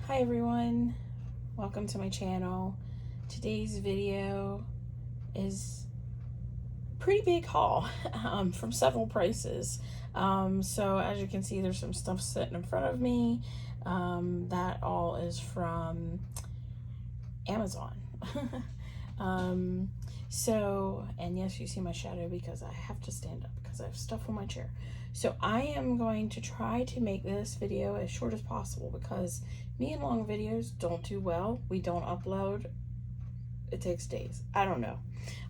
Hi everyone, welcome to my channel. Today's video is a pretty big haul from several places. So as you can see, there's some stuff sitting in front of me. That all is from Amazon. And yes, you see my shadow because I have to stand up because I have stuff on my chair. So I am going to try to make this video as short as possible because me and long videos don't do well. We don't upload. It takes days. I don't know.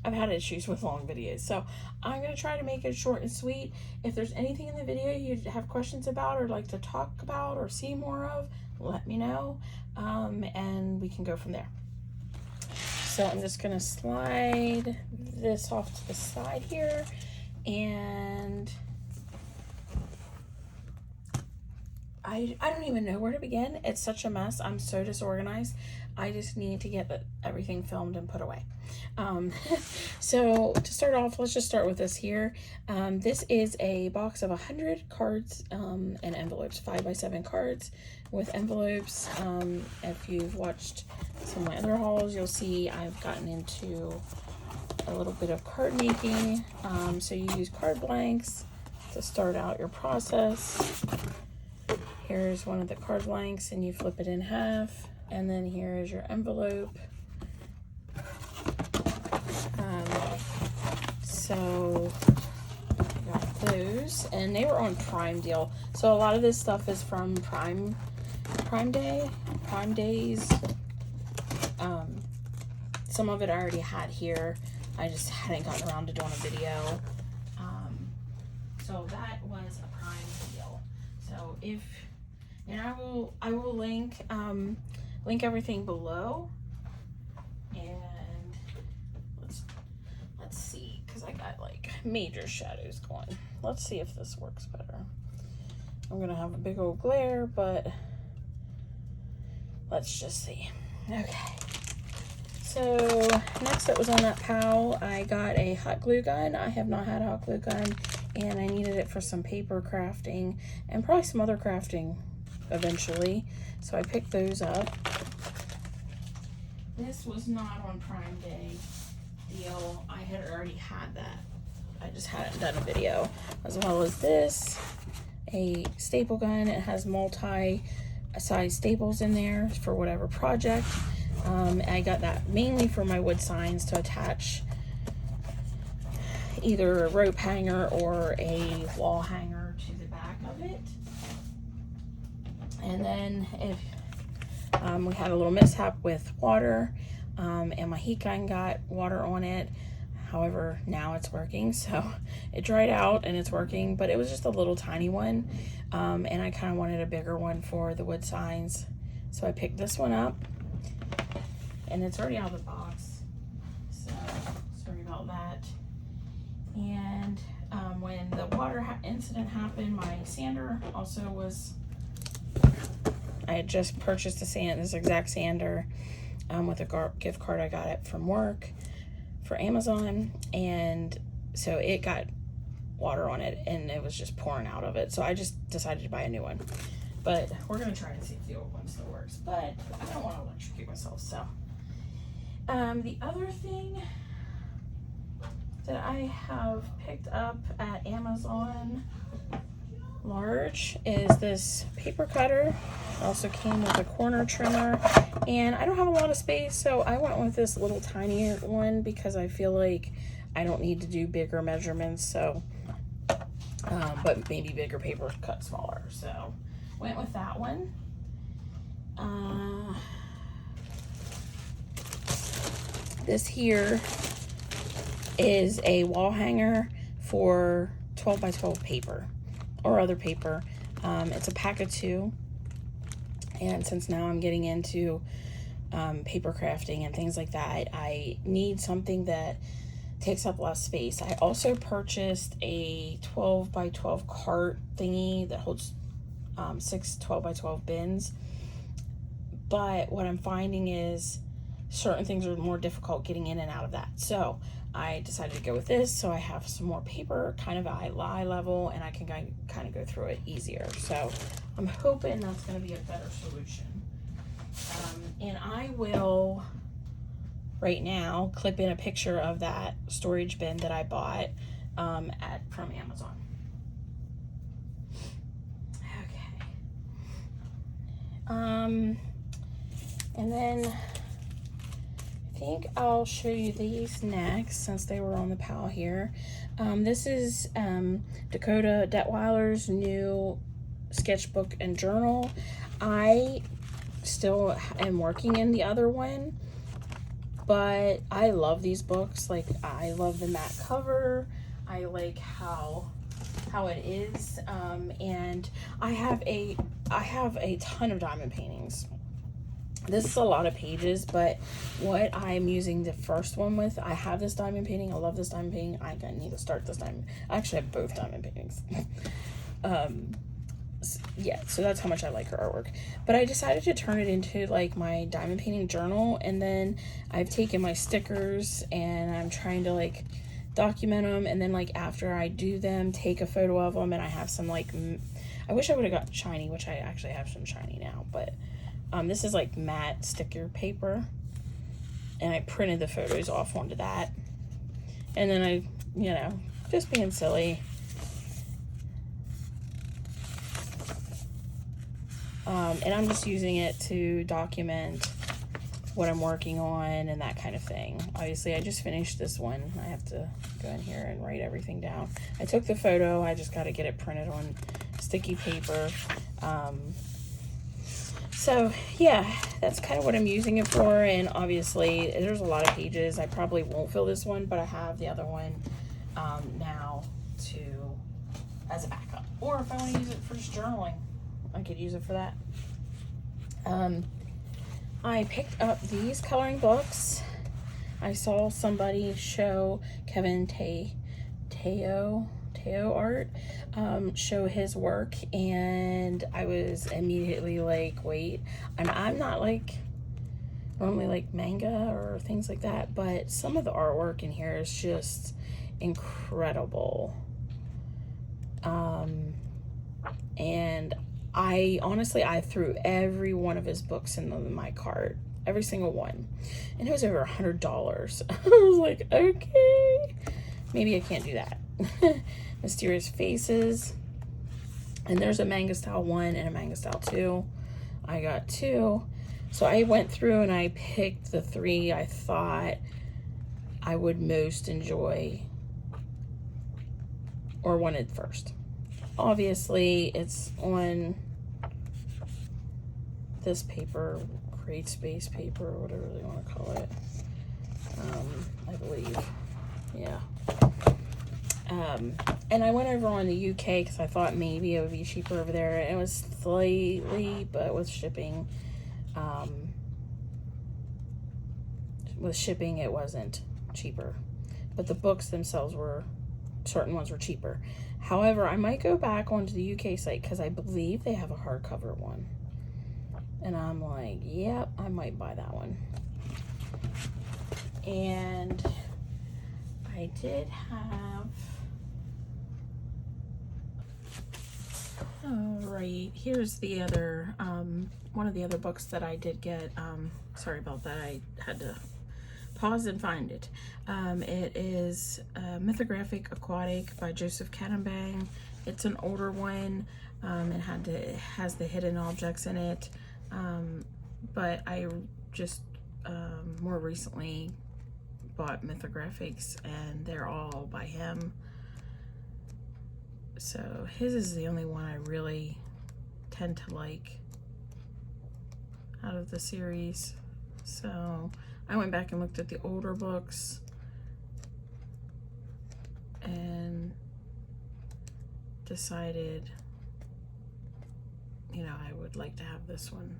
I've had issues with long videos. So I'm going to try to make it short and sweet. If there's anything in the video you have questions about or like to talk about or see more of, let me know. And we can go from there. So I'm just going to slide this off to the side here, and I don't even know where to begin. It's such a mess. I'm so disorganized. I just need to get everything filmed and put away. So to start off, let's just start with this here. This is a box of 100 cards and envelopes, 5x7 cards with envelopes. If you've watched some of my other hauls, you'll see I've gotten into a little bit of card making. So you use card blanks to start out your process. Here's one of the card blanks and you flip it in half, and then here is your envelope. So I got those, and they were on Prime deal. So a lot of this stuff is from Prime Days. Some of it I already had here. I just hadn't gotten around to doing a video. So that was a Prime deal. So and I will link everything below. And let's see, because I got like major shadows going. Let's see if this works better. I'm gonna have a big old glare, but let's just see. Okay. So next up was on that pile, I got a hot glue gun. I have not had a hot glue gun, and I needed it for some paper crafting and probably some other crafting eventually. So I picked those up. This was not on Prime Day deal. I had already had that. I just hadn't done a video. As well as this, a staple gun. It has multi-size staples in there for whatever project. I got that mainly for my wood signs to attach either a rope hanger or a wall hanger to the back of it. And then if we had a little mishap with water, and my heat gun got water on it. However, now it's working, so it dried out and it's working, but it was just a little tiny one, and I kind of wanted a bigger one for the wood signs, so I picked this one up, and it's already out of the box, so sorry about that. And when the water incident happened, my sander also was, I had just purchased this exact sander with a gift card. I got it from work for Amazon, and so it got water on it and it was just pouring out of it, so I just decided to buy a new one. But we're gonna try and see if the old one still works, but I don't want to electrocute myself. So the other thing that I have picked up at Amazon large is this paper cutter. Also came with a corner trimmer, and I don't have a lot of space, so I went with this little tinier one because I feel like I don't need to do bigger measurements, so but maybe bigger paper cut smaller, so went with that one. This here is a wall hanger for 12 by 12 paper or other paper. It's a pack of 2, and since now I'm getting into paper crafting and things like that, I need something that takes up less space. I also purchased a 12 by 12 cart thingy that holds 6 12 by 12 bins, but what I'm finding is certain things are more difficult getting in and out of that, so I decided to go with this, so I have some more paper kind of eye level, and I can kind of go through it easier. So I'm hoping that's going to be a better solution. And I will, right now, clip in a picture of that storage bin that I bought from Amazon. Okay. And then I think I'll show you these next since they were on the pile here. This is Dakota Detweiler's new sketchbook and journal. I still am working in the other one, but I love these books. Like, I love the matte cover. I like how it is, and I have a ton of diamond paintings. This is a lot of pages, but what I'm using the first one with, I have this diamond painting. I love this diamond painting. I need to start this diamond. I actually have both diamond paintings. Yeah, so that's how much I like her artwork. But I decided to turn it into like my diamond painting journal, and then I've taken my stickers and I'm trying to like document them, and then like after I do them, take a photo of them, and I have some like, I wish I would have got shiny, which I actually have some shiny now, but this is like matte sticker paper, and I printed the photos off onto that, and then I, you know, just being silly, and I'm just using it to document what I'm working on and that kind of thing. Obviously, I just finished this one. I have to go in here and write everything down. I took the photo. I just got to get it printed on sticky paper. So yeah, that's kind of what I'm using it for. And obviously, there's a lot of pages. I probably won't fill this one, but I have the other one now as a backup. Or if I want to use it for just journaling, I could use it for that. I picked up these coloring books. I saw somebody show Kevin Teo art, show his work, and I was immediately like, wait, and I'm not like normally like manga or things like that, but some of the artwork in here is just incredible. And I honestly threw every one of his books in my cart, every single one, and it was over $100. I was like, okay, maybe I can't do that. Mysterious Faces, and there's a manga style 1 and a manga style 2. I got 2, so I went through and I picked the 3 I thought I would most enjoy or wanted first. Obviously, it's on this paper, Create Space paper, or whatever they want to call it. I believe, yeah. And I went over on the UK because I thought maybe it would be cheaper over there. It was slightly, but with shipping, it wasn't cheaper. But the books themselves certain ones were cheaper. However, I might go back onto the UK site because I believe they have a hardcover one. And I'm like, yep, I might buy that one. And I did have, all right, here's the other, one of the other books that I did get. Sorry about that, I had to pause and find it. It is Mythographic Aquatic by Joseph Cadenbang. It's an older one. It has the hidden objects in it. But I just more recently bought Mythographics, and they're all by him. So his is the only one I really tend to like out of the series. So I went back and looked at the older books and decided, you know, I would like to have this one.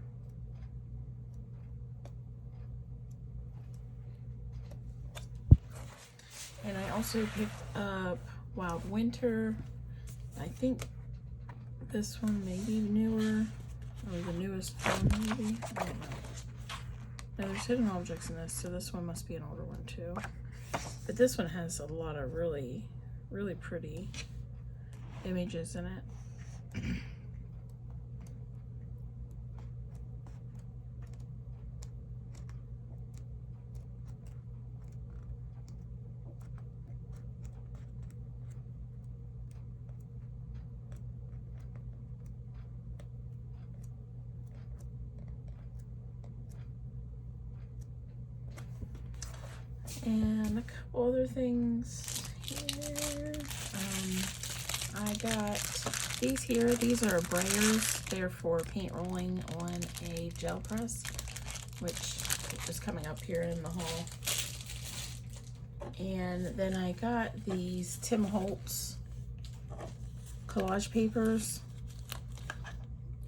And I also picked up Wild Winter. I think this one may be newer, or the newest one maybe. I don't know. No, there's hidden objects in this, so this one must be an older one too. But this one has a lot of really, really pretty images in it. And a couple other things here. I got these here. These are brayers. They're for paint rolling on a gel press, which is coming up here in the hall. And then I got these Tim Holtz collage papers.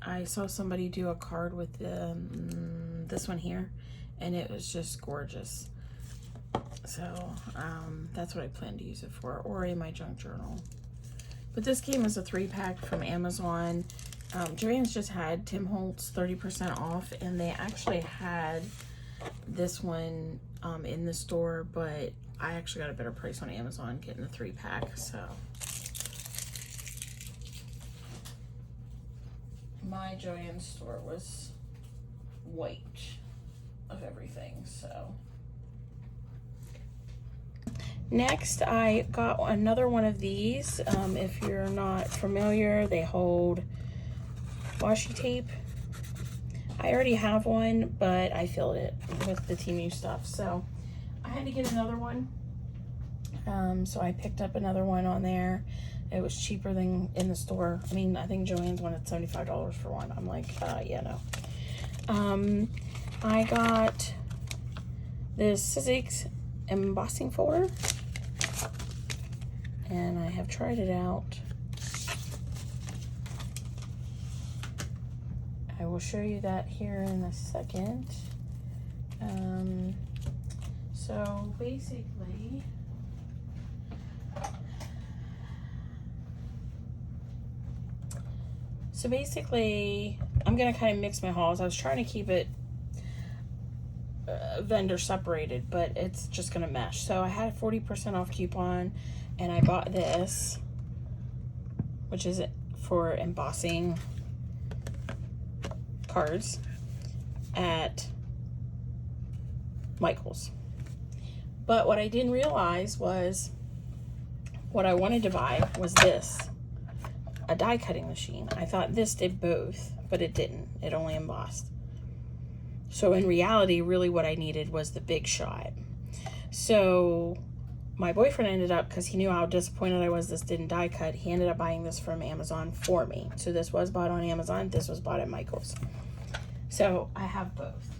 I saw somebody do a card with this one here, and it was just gorgeous. So that's what I plan to use it for, or in my junk journal. But this came as a 3-pack from Amazon. Joanne's just had Tim Holtz 30% off, and they actually had this one in the store, but I actually got a better price on Amazon getting the 3-pack. So my Joanne store was white of everything. So next, I got another one of these. If you're not familiar, they hold washi tape. I already have one, but I filled it with the Temu stuff, so I had to get another one. So I picked up another one on there. It was cheaper than in the store. I mean, I think Joanne's wanted $75 for one. I'm like, yeah, no. I got this Sizzix embossing folder, and I have tried it out. I will show you that here in a second. So basically, I'm gonna kind of mix my hauls. I was trying to keep it vendor separated, but it's just gonna mesh. So I had a 40% off coupon, and I bought this, which is for embossing cards at Michael's. But what I didn't realize was what I wanted to buy was this, a die cutting machine. I thought this did both, but it didn't. It only embossed. So in reality, really what I needed was the Big Shot. So my boyfriend ended up, because he knew how disappointed I was this didn't die cut, he ended up buying this from Amazon for me. So this was bought on Amazon, this was bought at Michael's. So I have both.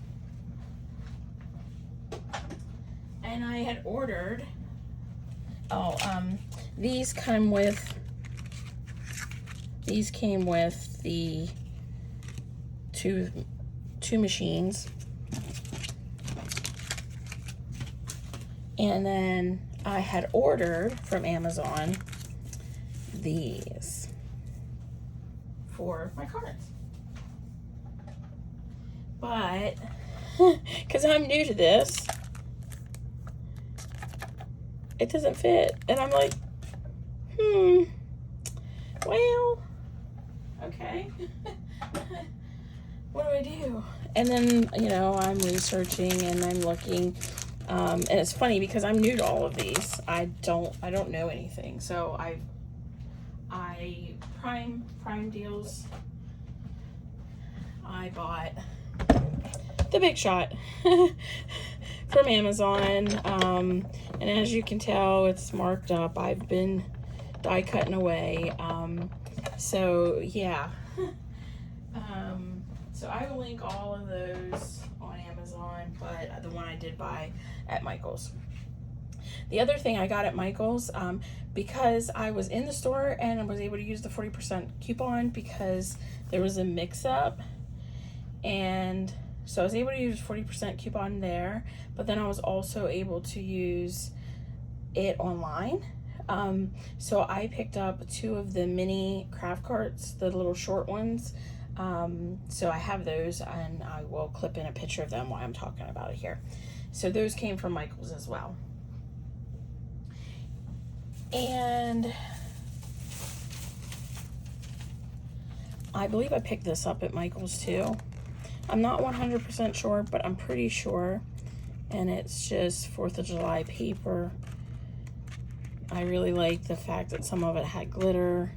And I had ordered, these came with the two machines. And then I had ordered from Amazon these for my cards. But, because I'm new to this, it doesn't fit. And I'm like, well, okay. What do I do? And then, I'm researching and I'm looking. And it's funny because I'm new to all of these. I don't know anything. So I Prime deals. I bought the Big Shot from Amazon. And as you can tell, it's marked up. I've been die cutting away. So yeah. So I will link all of those on Amazon, but the one I did buy at Michael's. The other thing I got at Michael's, because I was in the store and I was able to use the 40% coupon because there was a mix-up, and so I was able to use 40% coupon there, but then I was also able to use it online. So I picked up 2 of the mini craft carts, the little short ones. So I have those, and I will clip in a picture of them while I'm talking about it here. So those came from Michael's as well. And I believe I picked this up at Michael's too. I'm not 100% sure, but I'm pretty sure. And it's just 4th of July paper. I really like the fact that some of it had glitter,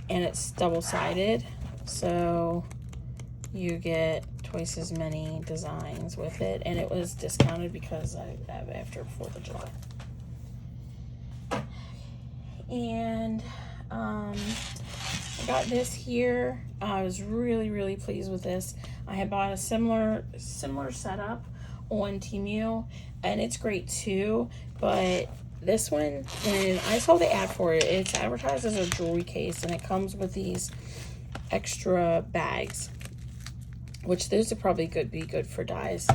and it's double-sided. So you get twice as many designs with it, and it was discounted because after 4th of July. And I got this here. I was really pleased with this. I had bought a similar setup on Temu, and it's great too, but this one, when I saw the ad for it, it's advertised as a jewelry case, and it comes with these extra bags, which those would probably be good for dies.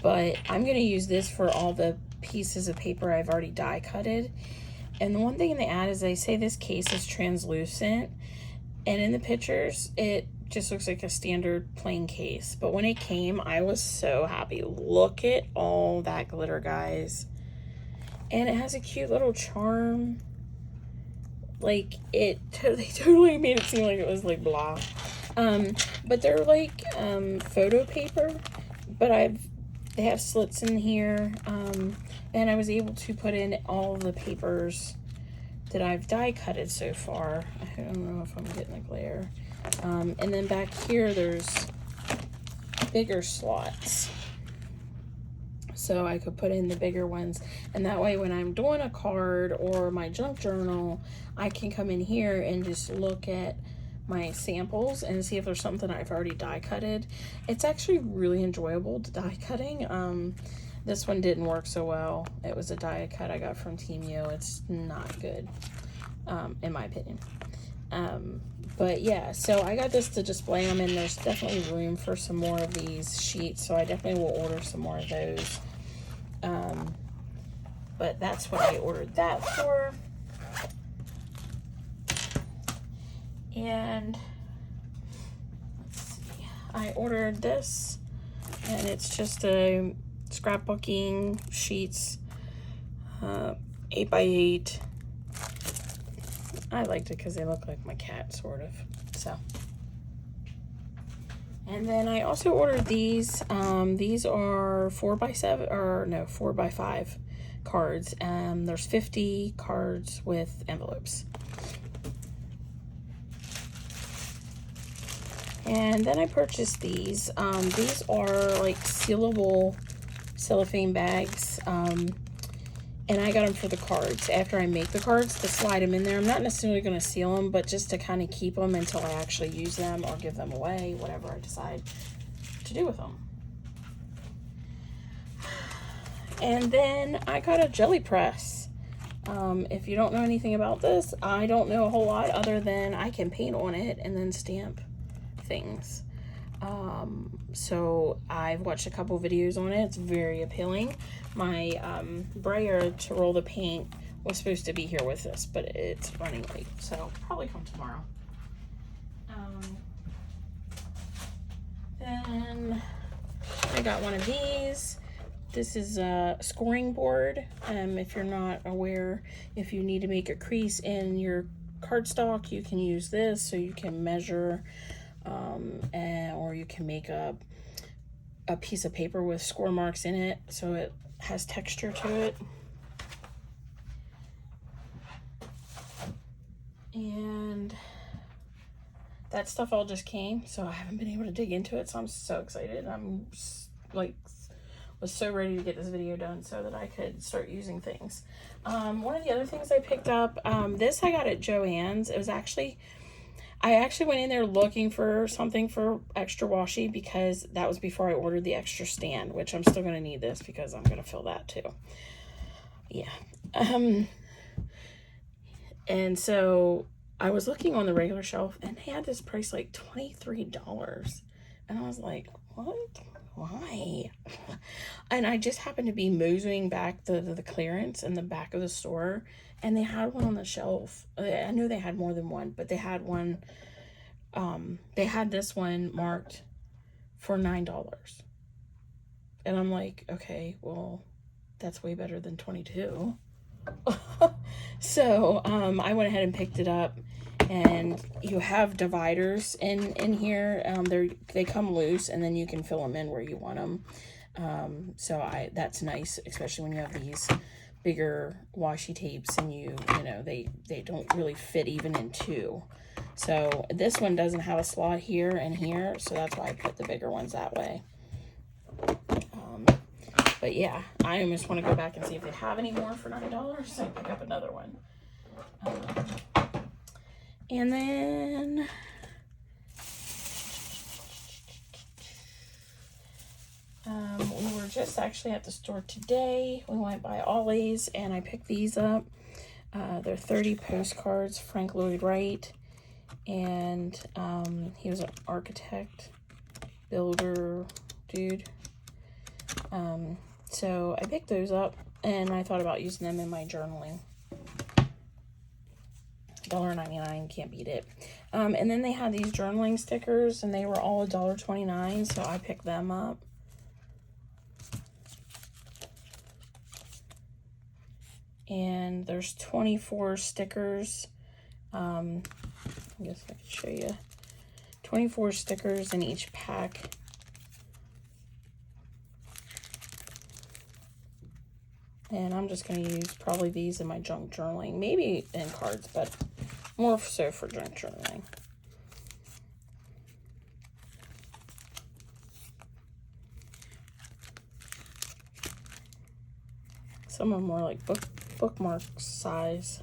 But I'm going to use this for all the pieces of paper I've already die cutted. And the one thing in the ad is they say this case is translucent, and in the pictures it just looks like a standard plain case. But when it came, I was so happy. Look at all that glitter, guys. And it has a cute little charm. Like, they totally made it seem like it was like blah. But they're like photo paper, but they have slits in here, and I was able to put in all the papers that I've die cutted so far. I don't know if I'm getting the glare. And then back here there's bigger slots, so I could put in the bigger ones, and that way when I'm doing a card or my junk journal, I can come in here and just look at my samples and see if there's something I've already die cutted. It's actually really enjoyable to die cutting. This one didn't work so well. It was a die cut I got from Temu. It's not good, in my opinion. But yeah, so I got this to display them, and there's definitely room for some more of these sheets, so I definitely will order some more of those. But that's what I ordered that for. And let's see, I ordered this, and it's just a scrapbooking sheets, 8x8. I liked it because they look like my cat, sort of. So, and then I also ordered these. These are 4x7 or no 4x5 cards. There's 50 cards with envelopes. And then I purchased these. These are like sealable cellophane bags. And I got them for the cards. After I make the cards, to slide them in there. I'm not necessarily going to seal them, but just to kind of keep them until I actually use them or give them away, whatever I decide to do with them. And then I got a jelly press. If you don't know anything about this, I don't know a whole lot other than I can paint on it and then stamp things. So I've watched a couple videos on it. It's very appealing. My brayer to roll the paint was supposed to be here with this, but it's running late, so probably come tomorrow. Then I got one of these. This is a scoring board. If you're not aware, if you need to make a crease in your cardstock, you can use this, so you can measure, or you can make a piece of paper with score marks in it, so it has texture to it. And that stuff all just came, so I haven't been able to dig into it, so I'm so excited. I'm like, was so ready to get this video done so that I could start using things. One of the other things I picked up, this I got at Joann's. It was actually, I actually went in there looking for something for extra washi, because that was before I ordered the extra stand, which I'm still going to need this because I'm going to fill that too. Yeah. And so I was looking on the regular shelf, and they had this price like $23. And I was like, what? Why? And I just happened to be moseying back the clearance in the back of the store, and they had one on the shelf. I knew they had more than one, but they had one. They had this one marked for $9. And I'm like, okay, well, that's way better than 22. So I went ahead and picked it up, and you have dividers in here. They come loose, and then you can fill them in where you want them. So that's nice, especially when you have these bigger washi tapes, and you know, they don't really fit even in two. So this one doesn't have a slot here and here, so that's why I put the bigger ones that way. But yeah, I almost want to go back and see if they have any more for $9, so pick up another one. And then we were just actually at the store today. We went by Ollie's and I picked these up. They're 30 postcards, Frank Lloyd Wright. And he was an architect, builder, dude. So I picked those up and I thought about using them in my journaling. $1.99, can't beat it. And then they had these journaling stickers and they were all $1.29, so I picked them up. And there's 24 stickers. I guess I could show you. 24 stickers in each pack. And I'm just going to use probably these in my junk journaling. Maybe in cards, but more so for junk journaling. Some are more like bookmark size.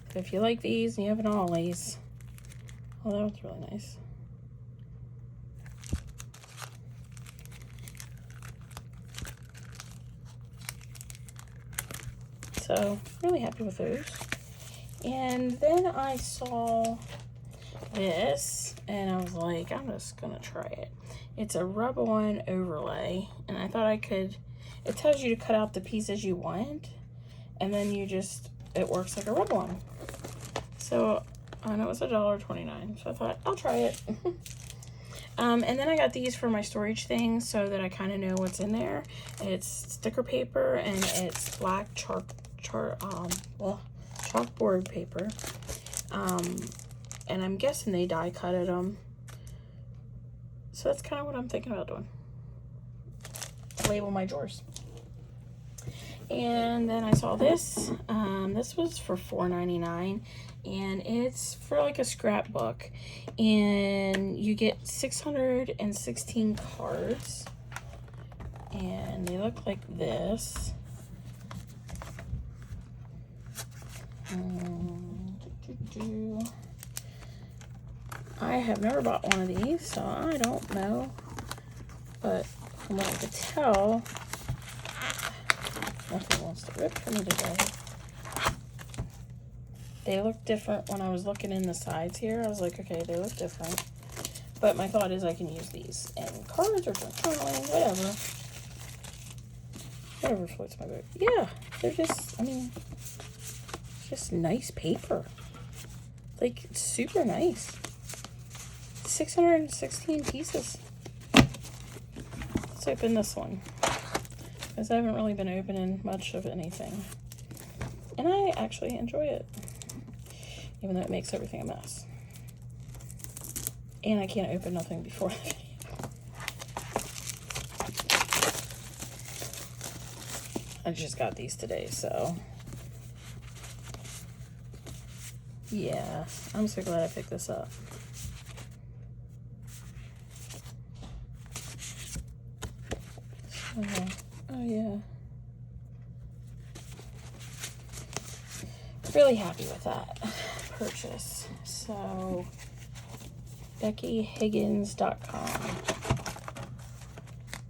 But if you like these and you have an Ollie's, oh, that one's really nice. So, really happy with those. And then I saw this, and I was like, I'm just gonna try it. It's a rub-on overlay, and I thought I could, it tells you to cut out the pieces you want, and then you just, it works like a rub-on. So, I know it's $1.29, so I thought, I'll try it. And then I got these for my storage things so that I kind of know what's in there. It's sticker paper, and it's black chalkboard paper. And I'm guessing they die cutted them. So that's kind of what I'm thinking about doing. Label my drawers. And then I saw this. This was for $4.99, and it's for like a scrapbook. And you get 616 cards, and they look like this. I have never bought one of these, so I don't know. But from what I could tell, nothing wants to rip for me today. They look different when I was looking in the sides here. I was like, okay, they look different. But my thought is I can use these in cards or journaling, whatever. Whatever floats my boat. Yeah, they're just, I mean, just nice paper. Like, it's super nice. 616 pieces. Let's open this one, because I haven't really been opening much of anything. And I actually enjoy it, even though it makes everything a mess. And I can't open nothing before the video. I just got these today, so yeah, I'm so glad I picked this up. Oh yeah. Really happy with that purchase. So, BeckyHiggins.com.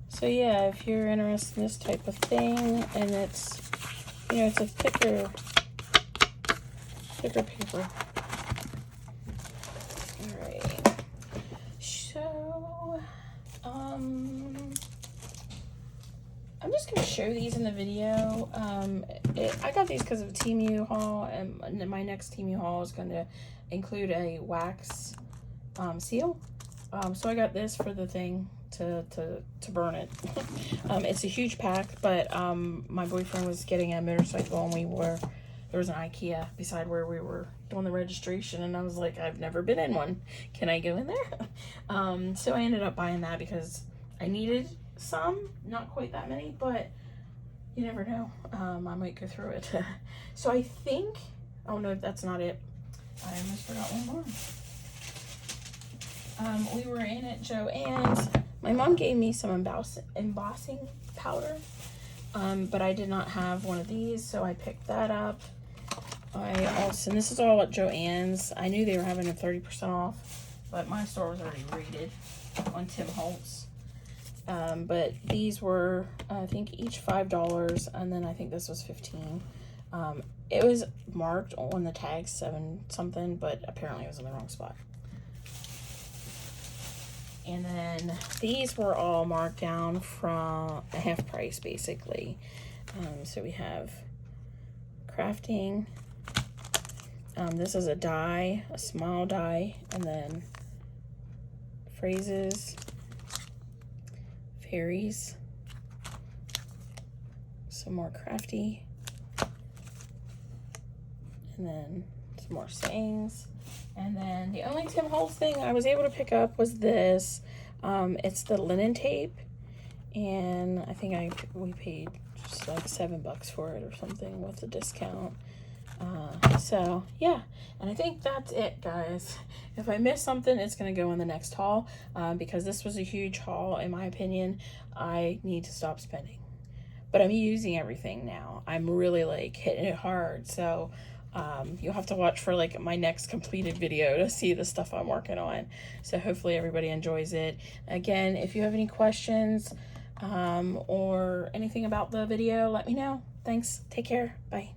So yeah, if you're interested in this type of thing, and it's, you know, it's a thicker paper. Alright. So, I'm just going to show these in the video. I got these because of a Temu haul, and my next Temu haul is going to include a wax seal. So I got this for the thing to burn it. It's a huge pack, but my boyfriend was getting a motorcycle, and there was an IKEA beside where we were doing the registration, and I was like, I've never been in one. Can I go in there? So I ended up buying that because I needed some, not quite that many, but you never know. I might go through it. So I think, oh no, that's not it. I almost forgot one more. We were in at Joanne's. My mom gave me some embossing powder, but I did not have one of these, so I picked that up. I also, and this is all at Joanne's. I knew they were having a 30% off, but my store was already rated on Tim Holtz. But these were, I think, each $5, and then I think this was $15. It was marked on the tag 7 something, but apparently it was in the wrong spot. And then these were all marked down from a half price, basically. So we have crafting. This is a die, a small die, and then phrases, fairies, some more crafty, and then some more sayings. And then the only Tim Holtz thing I was able to pick up was this. It's the linen tape, and I think we paid just like $7 for it or something with the discount. So yeah, and I think that's it, guys. If I miss something, it's gonna go in the next haul, because this was a huge haul in my opinion. I need to stop spending, but I'm using everything now. I'm really like hitting it hard, so you'll have to watch for like my next completed video to see the stuff I'm working on. So hopefully everybody enjoys it. Again, if you have any questions or anything about the video, let me know. Thanks. Take care. Bye.